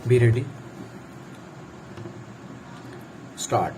Be ready. Start.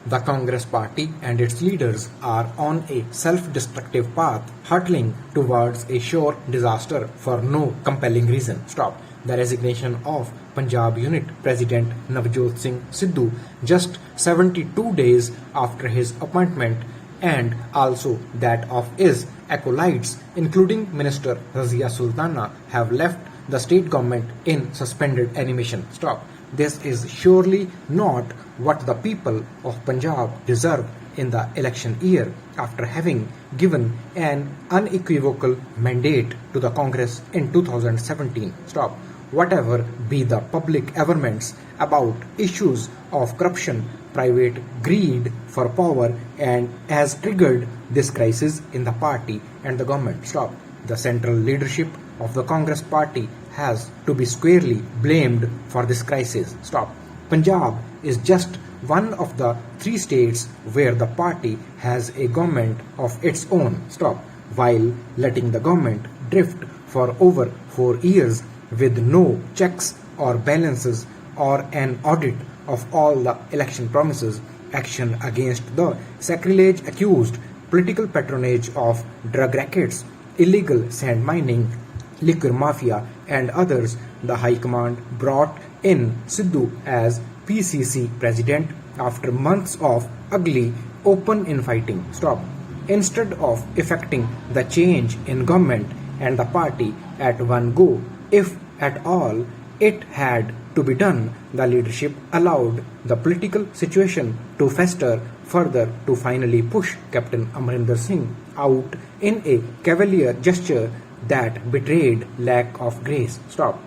The Congress Party and its leaders are on a self-destructive path, hurtling towards a sure disaster for no compelling reason. Stop. The resignation of Punjab Unit President Navjot Singh Sidhu just 72 days after his appointment, and also that of his acolytes, including Minister Razia Sultana, have left the state government in suspended animation. Stop. This is surely not what the people of Punjab deserve in the election year after having given an unequivocal mandate to the Congress in 2017. Stop. Whatever be the public averments about issues of corruption, private greed for power, and has triggered this crisis in the party and the government. Stop. The central leadership of the Congress party has to be squarely blamed for this crisis. Stop. Punjab is just one of the 3 states where the party has a government of its own. Stop. While letting the government drift for over 4 years with no checks or balances or an audit of all the election promises, action against the sacrilege accused, political patronage of drug rackets, illegal sand mining, liquor mafia, and others, the High Command brought in Sidhu as PCC president after months of ugly open infighting. Stop. Instead of effecting the change in government and the party at one go, if at all it had to be done, the leadership allowed the political situation to fester further to finally push Captain Amarinder Singh out in a cavalier gesture that betrayed lack of grace. Stop.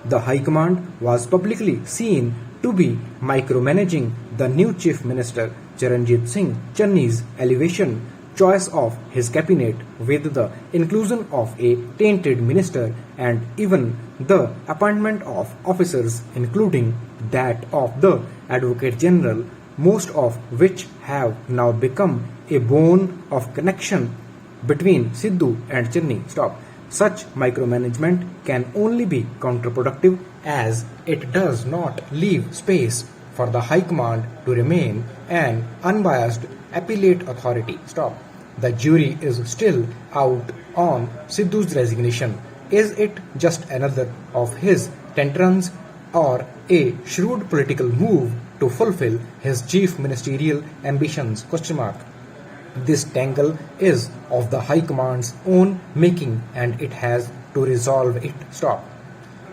The High Command was publicly seen to be micromanaging the new Chief Minister Charanjit Singh Channi's elevation, choice of his cabinet with the inclusion of a tainted minister, and even the appointment of officers including that of the Advocate General, most of which have now become a bone of connection between Sidhu and Channi. Stop. Such micromanagement can only be counterproductive as it does not leave space for the High Command to remain an unbiased appellate authority. Stop. The jury is still out on Sidhu's resignation. Is it just another of his tantrums or a shrewd political move to fulfill his chief ministerial ambitions? ? This tangle is of the High Command's own making and it has to resolve it. Stop.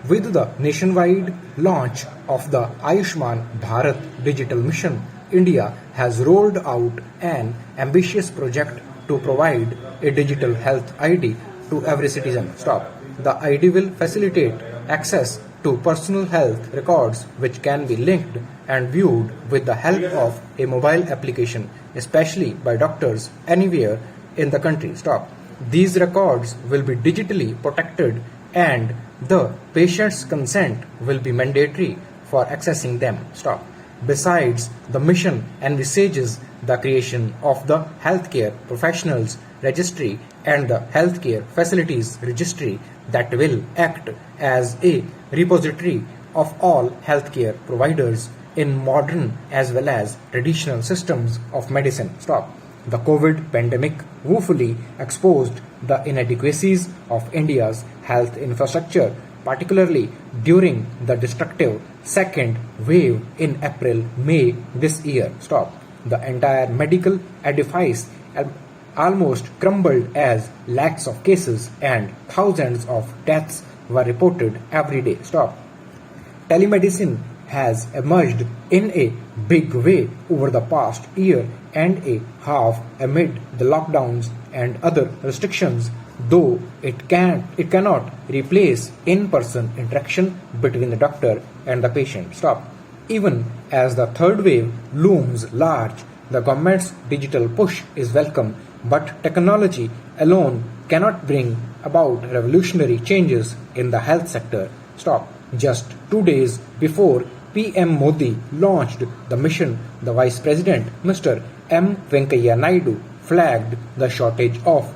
With the nationwide launch of the Ayushman Bharat Digital Mission, India has rolled out an ambitious project to provide a digital health ID to every citizen. Stop. The ID will facilitate access to personal health records which can be linked and viewed with the help of a mobile application, especially by doctors anywhere in the country. Stop. These records will be digitally protected and the patient's consent will be mandatory for accessing them. Stop. Besides, the mission envisages the creation of the Healthcare Professionals Registry and the Healthcare Facilities Registry that will act as a repository of all healthcare providers in modern as well as traditional systems of medicine. Stop. The COVID pandemic woefully exposed the inadequacies of India's health infrastructure, particularly during the destructive second wave in April-May this year. Stop. The entire medical edifice almost crumbled as lakhs of cases and thousands of deaths were reported every day. Stop. Telemedicine has emerged in a big way over the past year and a half amid the lockdowns and other restrictions, though it cannot replace in-person interaction between the doctor and the patient. Stop. Even as the third wave looms large, the government's digital push is welcome, but technology alone cannot bring about revolutionary changes in the health sector. Stop. Just 2 days before PM Modi launched the mission, the Vice President, Mr. M. Venkaiah Naidu, flagged the shortage of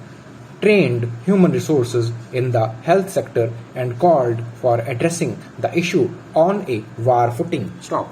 trained human resources in the health sector and called for addressing the issue on a war footing. Stop.